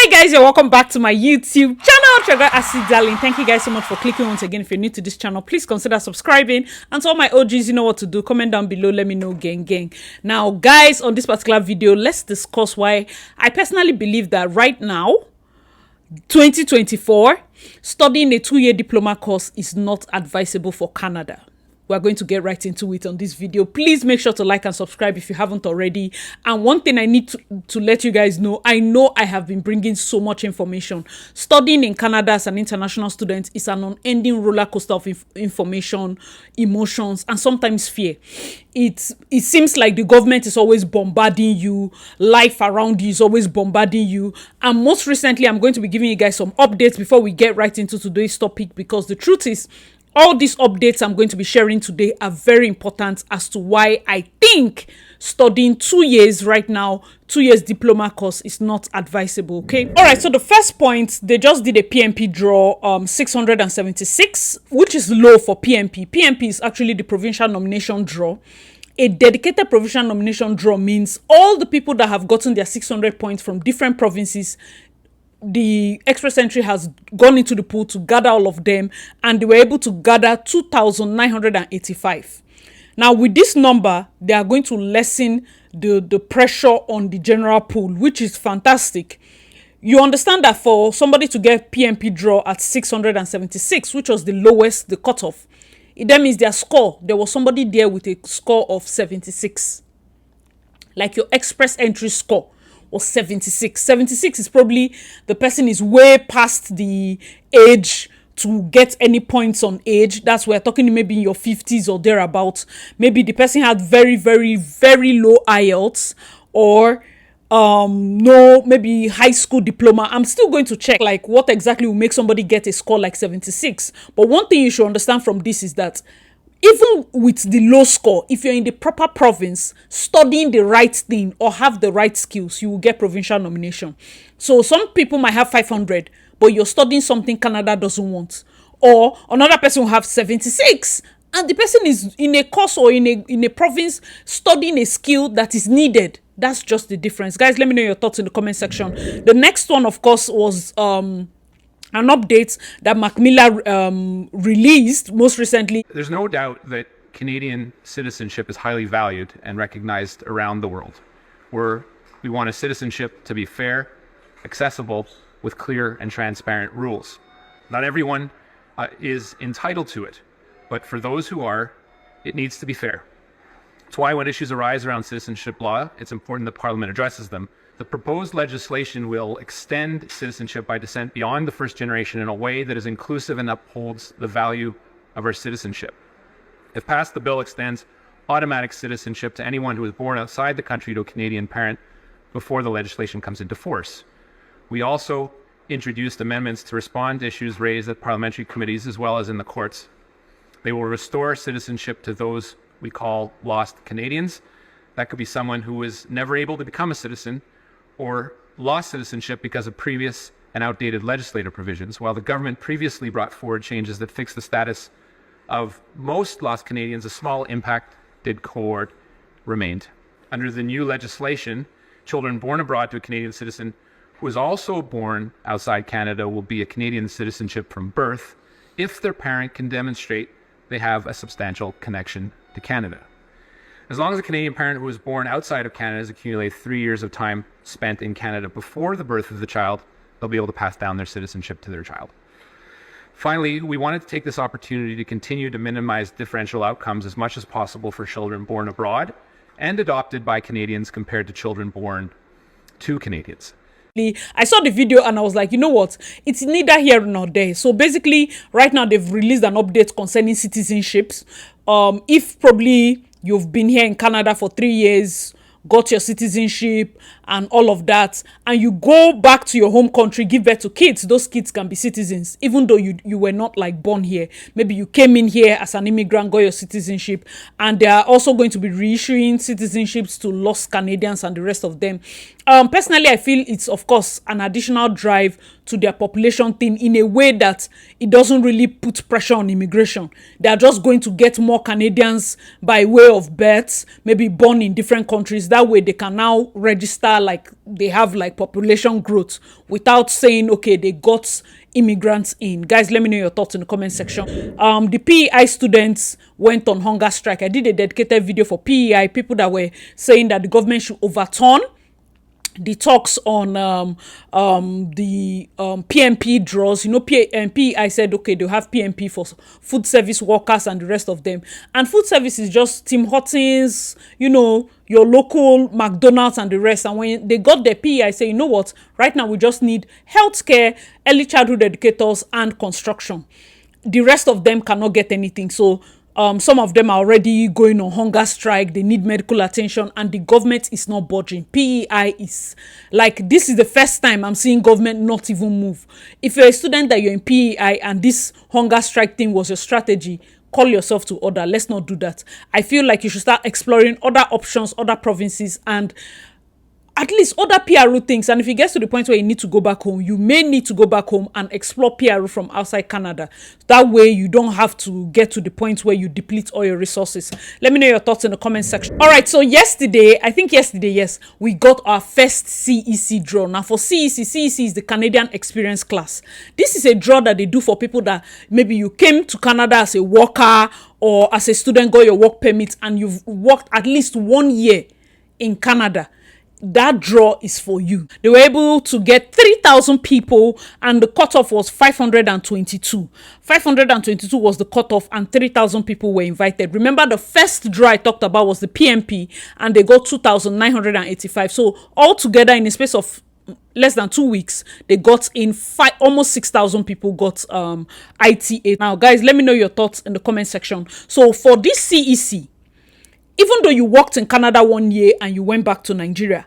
Hi guys, and welcome back to my YouTube channel, Sugar Acid Darling. Thank you guys so much for clicking once again. If you're new to this channel, please consider subscribing. And to all my OGs, you know what to do. Comment down below, let me know, gang. Now guys, on this particular video, let's discuss why I personally believe that right now, 2024, studying a 2-year diploma course is not advisable for Canada. We're going to get right into it on this video. Please make sure to like and subscribe if you haven't already. And one thing I need to let you guys know, I know I have been bringing so much information. Studying in Canada as an international student is an unending roller coaster of information, emotions, and sometimes fear. It seems like the government is always bombarding you. Life around you is always bombarding you. And most recently, I'm going to be giving you guys some updates before we get right into today's topic, because the truth is, all these updates I'm going to be sharing today are very important as to why I think studying 2 years right now, 2 years diploma course is not advisable, okay? All right, so the first point, they just did a PMP draw, 676, which is low for PMP. PMP is actually the provincial nomination draw. A dedicated provincial nomination draw means all the people that have gotten their 600 points from different provinces, the express entry has gone into the pool to gather all of them, and they were able to gather 2,985. Now with this number, they are going to lessen the pressure on the general pool, which is fantastic. You understand that for somebody to get PMP draw at 676, which was the lowest, the cutoff, it then means their score, there was somebody there with a score of 76, like your express entry score was 76. 76 is probably the person is way past the age to get any points on age. That's we're talking maybe in your 50s or thereabouts. Maybe the person had very, very, very low IELTS, or no, maybe high school diploma. I'm still going to check like what exactly will make somebody get a score like 76. But one thing you should understand from this is that even with the low score, if you're in the proper province, studying the right thing or have the right skills, you will get provincial nomination. So some people might have 500, but you're studying something Canada doesn't want. Or another person will have 76, and the person is in a course or in a province studying a skill that is needed. That's just the difference. Guys, let me know your thoughts in the comment section. The next one, of course, was an update that Mac Miller released most recently. There's no doubt that Canadian citizenship is highly valued and recognized around the world. We want a citizenship to be fair, accessible, with clear and transparent rules. Not everyone is entitled to it, but for those who are, it needs to be fair. That's why when issues arise around citizenship law, it's important that Parliament addresses them. The proposed legislation will extend citizenship by descent beyond the first generation in a way that is inclusive and upholds the value of our citizenship. If passed, the bill extends automatic citizenship to anyone who was born outside the country to a Canadian parent before the legislation comes into force. We also introduced amendments to respond to issues raised at parliamentary committees as well as in the courts. They will restore citizenship to those we call lost Canadians. That could be someone who was never able to become a citizen or lost citizenship because of previous and outdated legislative provisions, while the government previously brought forward changes that fixed the status of most lost Canadians. A small impacted cohort remained. Under the new legislation, children born abroad to a Canadian citizen who is also born outside Canada will be a Canadian citizenship from birth if their parent can demonstrate they have a substantial connection to Canada. As long as a Canadian parent who was born outside of Canada has accumulated 3 years of time spent in Canada before the birth of the child, they'll be able to pass down their citizenship to their child. Finally, we wanted to take this opportunity to continue to minimize differential outcomes as much as possible for children born abroad and adopted by Canadians compared to children born to Canadians. I saw the video and I was like, you know what? It's neither here nor there. So basically, right now they've released an update concerning citizenships. If probably you've been here in Canada for 3 years, got your citizenship and all of that, and you go back to your home country, give birth to kids, those kids can be citizens, even though you were not like born here. Maybe you came in here as an immigrant, got your citizenship, and they are also going to be reissuing citizenships to lost Canadians and the rest of them. Personally, I feel it's, of course, an additional drive to their population thing in a way that it doesn't really put pressure on immigration. They are just going to get more Canadians by way of birth, maybe born in different countries. That way they can now register like they have like population growth without saying, okay, they got immigrants in. Guys, let me know your thoughts in the comment section. The PEI students went on hunger strike. I did a dedicated video for PEI, people that were saying that the government should overturn the talks on the PMP draws. You know, PEI said, okay, they'll have PMP for food service workers and the rest of them. And food service is just Tim Hortons, you know, your local McDonald's and the rest. And when they got their PEI, say, you know what, right now we just need healthcare, early childhood educators, and construction. The rest of them cannot get anything. So some of them are already going on hunger strike. They need medical attention, and the government is not budging. PEI is like, this is the first time I'm seeing government not even move. If you're a student that you're in PEI and this hunger strike thing was your strategy, call yourself to order. Let's not do that. I feel like you should start exploring other options, other provinces, and at least other PRO things. And if it gets to the point where you need to go back home, you may need to go back home and explore PRO from outside Canada. That way you don't have to get to the point where you deplete all your resources. Let me know your thoughts in the comment section. All right, so yesterday, yes, we got our first CEC draw. Now for CEC is the Canadian Experience Class. This is a draw that they do for people that maybe you came to Canada as a worker or as a student, got your work permit, and you've worked at least 1 year in Canada. That draw is for you. They were able to get 3,000 people, and the cutoff was 522. 522 was the cutoff, and 3,000 people were invited. Remember, the first draw I talked about was the PMP, and they got 2,985. So altogether, in a space of less than 2 weeks, they got in almost 6,000 people got ITA. Now, guys, let me know your thoughts in the comment section. So for this CEC, even though you worked in Canada 1 year and you went back to Nigeria,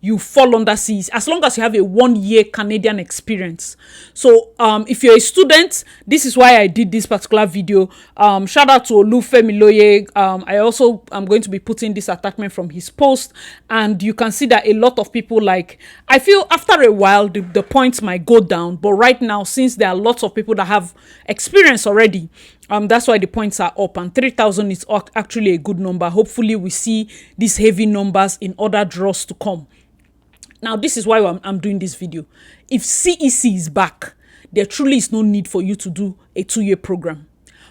you fall under CEC as long as you have a 1 year Canadian experience. So if you're a student, this is why I did this particular video. Shout out to Olufemi Loye. I also am going to be putting this attachment from his post, and you can see that a lot of people, like, I feel after a while the points might go down, but right now, since there are lots of people that have experience already, that's why the points are up, and 3,000 is actually a good number. Hopefully we see these heavy numbers in other draws to come. Now, this is why I'm doing this video. If CEC is back, there truly is no need for you to do a 2-year program.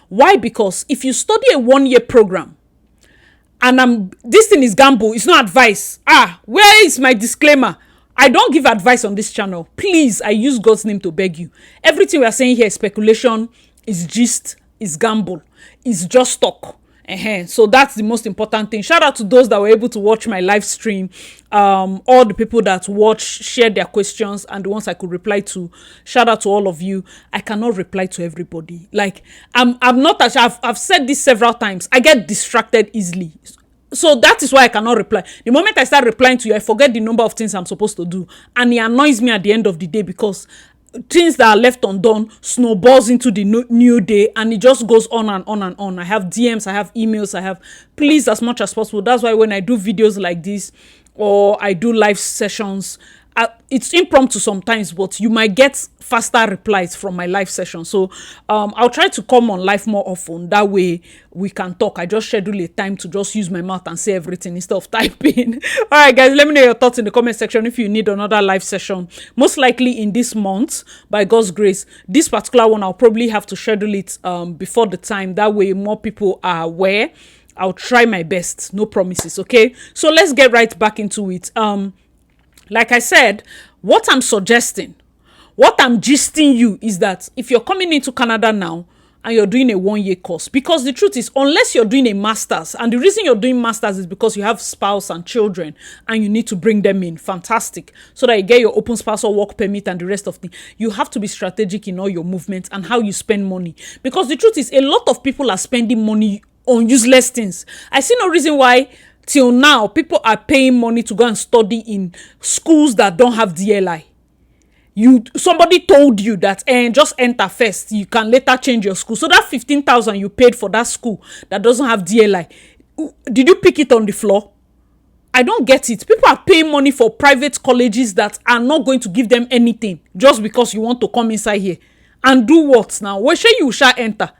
Why? Because if you study a 1-year program, and this thing is gamble, it's not advice. Where is my disclaimer? I don't give advice on this channel. Please, I use God's name to beg you. Everything we are saying here is speculation, is gist, is gamble, is just talk. So that's the most important thing. Shout out to those that were able to watch my live stream, all the people that watched, shared their questions, and the ones I could reply to. Shout out to all of you. I cannot reply to everybody. Like, I'm not, I've said this several times, I get distracted easily. So that is why I cannot reply. The moment I start replying to you, I forget the number of things I'm supposed to do, and it annoys me at the end of the day, because things that are left undone snowballs into the new day, and it just goes on and on and on. I have DMs, I have emails, please, as much as possible. That's why when I do videos like this, or I do live sessions, it's impromptu sometimes, but you might get faster replies from my live session. So I'll try to come on live more often. That way we can talk. I just schedule a time to just use my mouth and say everything instead of typing. All right, guys, let me know your thoughts in the comment section if you need another live session. Most likely in this month, by God's grace. This particular one, I'll probably have to schedule it before the time. That way more people are aware. I'll try my best. No promises, okay? So let's get right back into it. Like I said, what I'm suggesting, what I'm gisting you is that if you're coming into Canada now and you're doing a 1-year course, because the truth is, unless you're doing a master's, and the reason you're doing master's is because you have spouse and children and you need to bring them in, fantastic, so that you get your open spousal work permit and the rest of the, you have to be strategic in all your movements and how you spend money. Because the truth is, a lot of people are spending money on useless things. I see no reason why till now people are paying money to go and study in schools that don't have DLI. Somebody told you that just enter first, you can later change your school. So that 15,000 you paid for that school that doesn't have DLI, did you pick it on the floor? I don't get it. People are paying money for private colleges that are not going to give them anything just because you want to come inside here and do what now? Where shall you shall enter?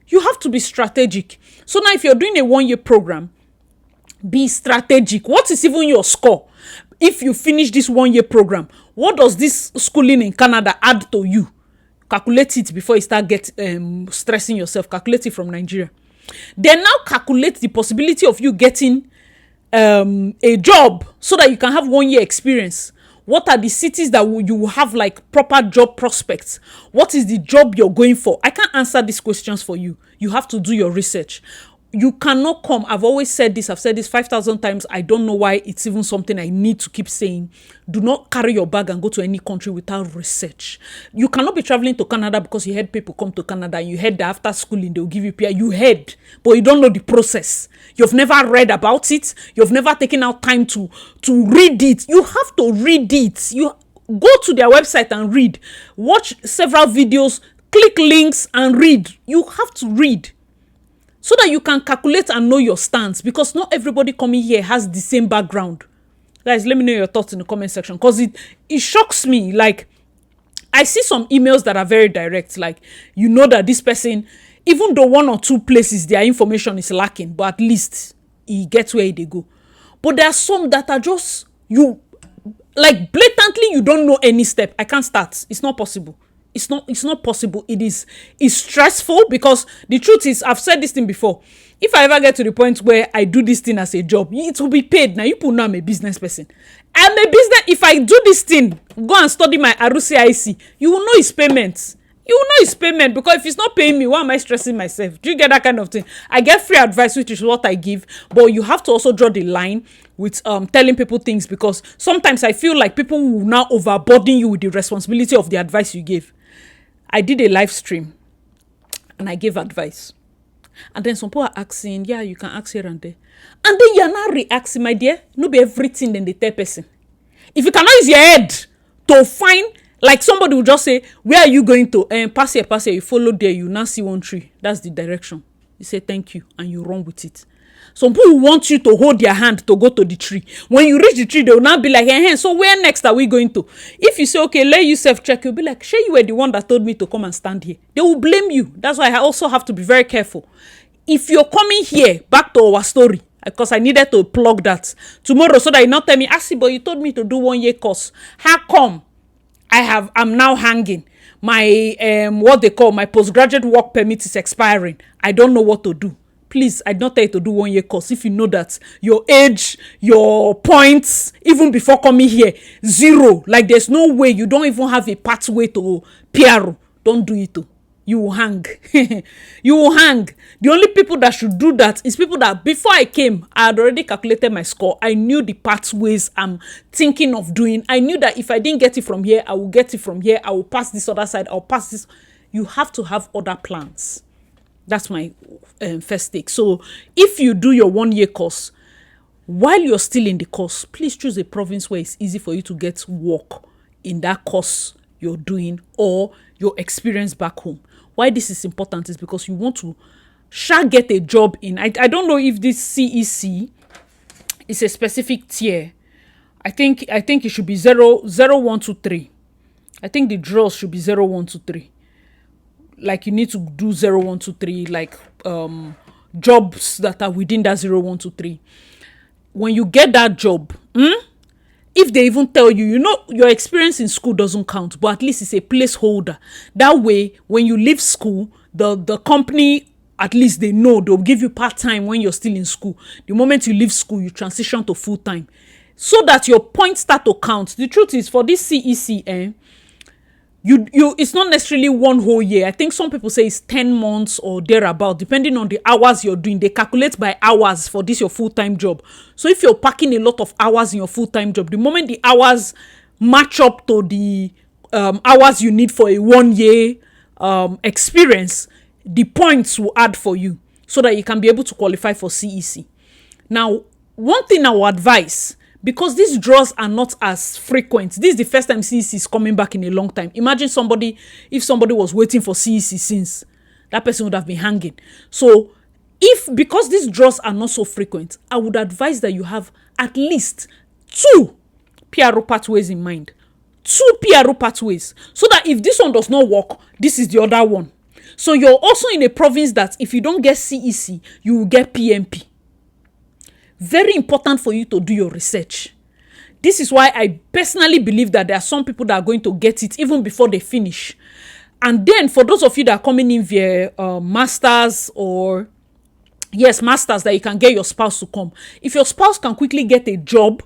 You have to be strategic. So now if you're doing a 1-year program, be strategic. What is even your score? if you finish this 1 year program, what does this schooling in Canada add to you? Calculate it before you start stressing yourself. Calculate it from Nigeria. Then now calculate the possibility of you getting a job so that you can have 1 year experience. What are the cities that you will have like proper job prospects? What is the job you're going for? I can't answer these questions for you. You have to do your research. You cannot come. I've always said this. I've said this 5,000 times. I don't know why it's even something I need to keep saying. Do not carry your bag and go to any country without research. You cannot be traveling to Canada because you heard people come to Canada and you heard that after schooling they'll give you PR. You heard, but you don't know the process. You've never read about it. You've never taken out time to read it. You have to read it. You go to their website and read. Watch several videos, click links and read. You have to read, so that you can calculate and know your stance, because not everybody coming here has the same background. Guys, let me know your thoughts in the comment section, because it shocks me. Like, I see some emails that are very direct, like, you know that this person, even though 1 or 2 places their information is lacking, but at least he gets where they go. But there are some that are just, you, like, blatantly you don't know any step. I can't start. It's not possible. It's not possible. It's stressful, because the truth is, I've said this thing before. If I ever get to the point where I do this thing as a job, it will be paid. Now, you people know I'm a business person. I'm a business. If I do this thing, go and study my Arusi IC, you will know it's payment. You will know it's payment, because if it's not paying me, why am I stressing myself? Do you get that kind of thing? I get free advice, which is what I give, but you have to also draw the line with telling people things, because sometimes I feel like people will now overburden you with the responsibility of the advice you give. I did a live stream and I gave advice. And then some people are asking, yeah, you can ask here and there. And then you're not reacting, my dear. No be everything then the third person. If you cannot use your head to find, like somebody will just say, where are you going to? Pass here, you follow there, you now see 1 tree. That's the direction. You say thank you and you run with it. Some people want you to hold their hand to go to the tree. When you reach the tree, they will now be like, hey, so where next are we going to? If you say, okay, let you self-check, you'll be like, sure, you were the one that told me to come and stand here. They will blame you. That's why I also have to be very careful. If you're coming here, back to our story, because I needed to plug that tomorrow, so that you not tell me, Asi, but you told me to do 1 year course. How come I'm now hanging? My, what they call my postgraduate work permit is expiring. I don't know what to do. Please, I don't tell you to do 1 year course if you know that your age, your points, even before coming here, 0. Like, there's no way. You don't even have a pathway to PR. Don't do it. You will hang. You will hang. The only people that should do that is people that, before I came, I had already calculated my score. I knew the pathways I'm thinking of doing. I knew that if I didn't get it from here, I will get it from here. I will pass this other side. I'll pass this. You have to have other plans. That's my first take. So if you do your 1 year course, while you're still in the course, please choose a province where it's easy for you to get work in that course you're doing, or your experience back home. Why this is important is because you want to get a job in. I don't know if this CEC is a specific tier. I think it should be 0, 1, 2, 3. I think the draws should be 0, 1, 2, 3. Like, you need to do 0, 1, 2, 3, like jobs that are within that 0, 1, 2, 3. When you get that job, if they even tell you, you know, your experience in school doesn't count, but at least it's a placeholder. That way, when you leave school, the company, at least they know they'll give you part-time when you're still in school. The moment you leave school, you transition to full-time, so that your points start to count. The truth is, for this CEC, you it's not necessarily 1 whole year. I think some people say it's 10 months or thereabout, depending on the hours you're doing. They calculate by hours for this your full-time job. So if you're packing a lot of hours in your full-time job, the moment the hours match up to the hours you need for a 1 year experience, the points will add for you, so that you can be able to qualify for CEC. Now, one thing I will advise, because these draws are not as frequent. This is the first time CEC is coming back in a long time. Imagine if somebody was waiting for CEC since, that person would have been hanging. So because these draws are not so frequent, I would advise that you have at least 2 PRO pathways in mind. 2 PRO pathways. So that if this one does not work, this is the other one. So you're also in a province that if you don't get CEC, you will get PMP. Very important for you to do your research. This is why I personally believe that there are some people that are going to get it even before they finish. And then for those of you that are coming in via masters or masters, that you can get your spouse to come. If your spouse can quickly get a job,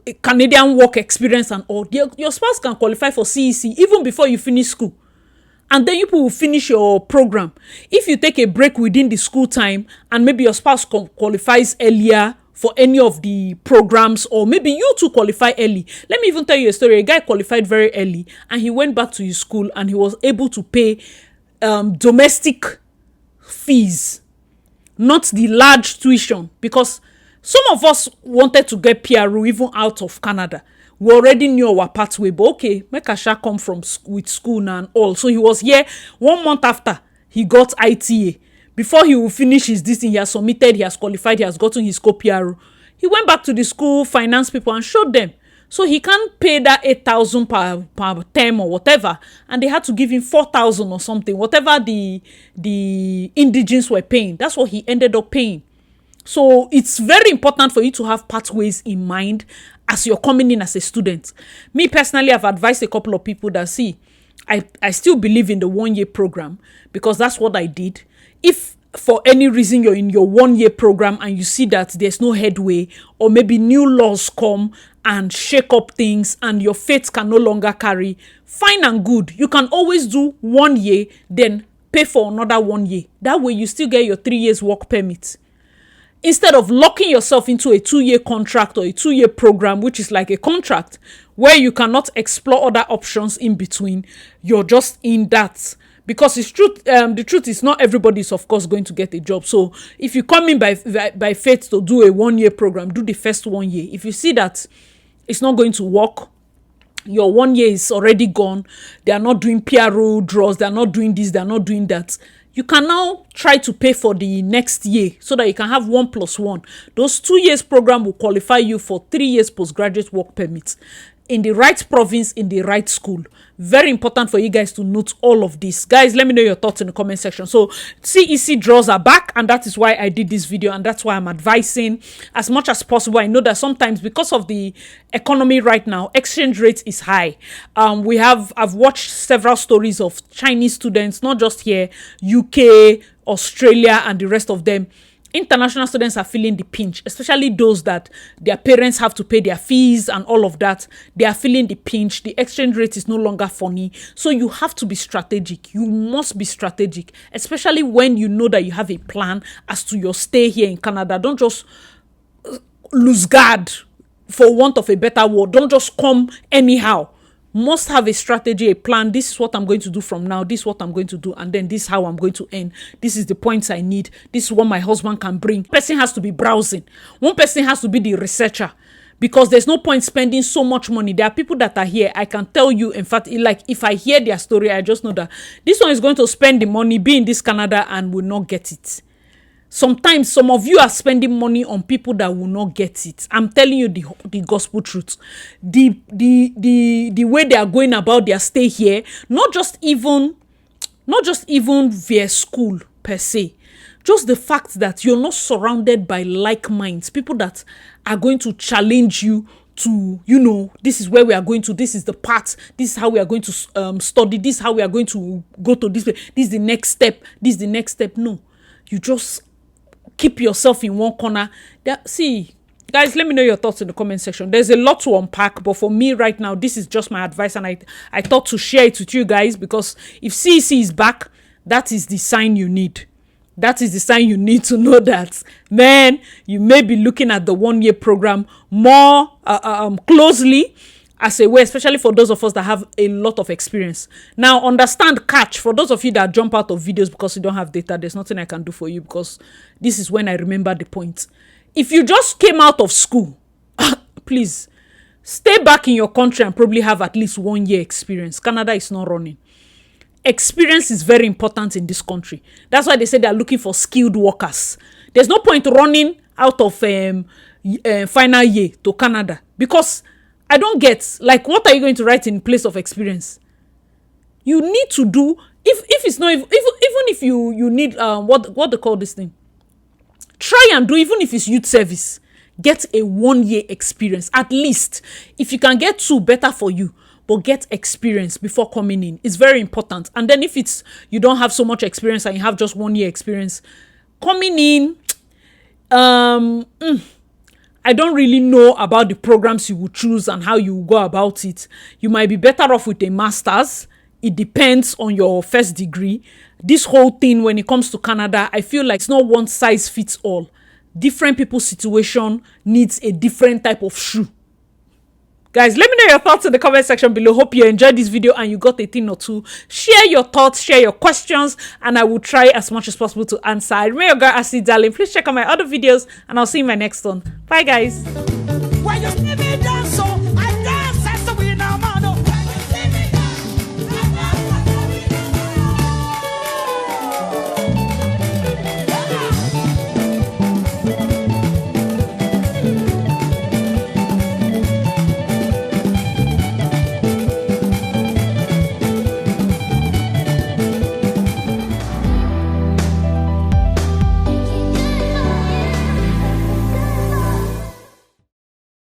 a Canadian work experience and all, your spouse can qualify for CEC even before you finish school. And then you will finish your program. If you take a break within the school time and maybe your spouse qualifies earlier for any of the programs, or maybe you too qualify early. Let me even tell you a story. A guy qualified very early and he went back to his school and he was able to pay domestic fees, not the large tuition, because some of us wanted to get PRO even out of Canada. We already knew our pathway, but okay, make a shall come from with school now and all. So he was here 1 month after he got ITA. Before he will finish his this thing, he has submitted, he has qualified, he has gotten his co-PRO. He went back to the school finance people and showed them. So he can't pay that 8,000 per term or whatever, and they had to give him 4,000 or something, whatever the indigens were paying. That's what he ended up paying. So it's very important for you to have pathways in mind as you're coming in as a student. Me personally, I've advised a couple of people that, see, I still believe in the 1 year program because that's what I did. If for any reason you're in your 1 year program and you see that there's no headway, or maybe new laws come and shake up things and your faith can no longer carry, fine and good. You can always do 1 year, then pay for another 1 year. That way you still get your 3 years work permit. Instead of locking yourself into a 2 year contract or a 2 year program, which is like a contract where you cannot explore other options in between, you're just in that. Because it's truth, the truth is not everybody is of course going to get a job. So if you come in by faith to do a 1 year program, do the first 1 year. If you see that it's not going to work, your 1 year is already gone, they are not doing PRO draws, they are not doing this, they are not doing that, you can now try to pay for the next year so that you can have 1+1. Those 2 years program will qualify you for 3 years postgraduate work permit in the right province, in the right school. Very important for you guys to note all of this. Guys, let me know your thoughts in the comment section. So CEC draws are back, and that is why I did this video, and that's why I'm advising as much as possible. I know that sometimes because of the economy right now, exchange rate is high. I've watched several stories of Chinese students, not just here, UK, Australia, and the rest of them. International students are feeling the pinch, especially those that their parents have to pay their fees and all of that. They are feeling the pinch. The exchange rate is no longer funny. So you have to be strategic. You must be strategic, especially when you know that you have a plan as to your stay here in Canada. Don't just lose guard, for want of a better word. Don't just come anyhow. Must have a strategy, a plan. This is what I'm going to do from now. This is what I'm going to do. And then this is how I'm going to end. This is the points I need. This is what my husband can bring. One person has to be browsing. One person has to be the researcher. Because there's no point spending so much money. There are people that are here. I can tell you, in fact, like if I hear their story, I just know that this one is going to spend the money, be in this Canada, and will not get it. Sometimes some of you are spending money on people that will not get it. I'm telling you the gospel truth. The way they are going about their stay here, not just even via school per se. Just the fact that you're not surrounded by like minds, people that are going to challenge you to, this is where we are going to, this is the path, this is how we are going to study, this is how we are going to go to this way, this is the next step, this is the next step. No, you just keep yourself in one corner. See, guys, let me know your thoughts in the comment section. There's a lot to unpack, but for me right now, this is just my advice, and I thought to share it with you guys, because if CEC is back, that is the sign you need. That is the sign you need to know that, man, you may be looking at the 1 year program more closely as a way, especially for those of us that have a lot of experience. Now, understand catch. For those of you that jump out of videos because you don't have data, there's nothing I can do for you, because this is when I remember the point. If you just came out of school, please stay back in your country and probably have at least 1 year experience. Canada is not running. Experience is very important in this country. That's why they say they're looking for skilled workers. There's no point running out of final year to Canada, because I don't get, like, what are you going to write in place of experience? You need to do, if it's not, even if you need, what they call this thing? Try and do, even if it's youth service. get a 1 year experience at least. If you can get 2, better for you, but get experience before coming in. It's very important. And then if it's you don't have so much experience and you have just 1 year experience coming in, I don't really know about the programs you would choose and how you will go about it. You might be better off with a master's. It depends on your first degree. This whole thing, when it comes to Canada, I feel like it's not one size fits all. Different people's situation needs a different type of shoe. Guys, let me know your thoughts in the comment section below. Hope you enjoyed this video and you got a thing or two. Share your thoughts, share your questions, and I will try as much as possible to answer. I remain your girl, Ashley Darling. Please check out my other videos, and I'll see you in my next one. Bye, guys.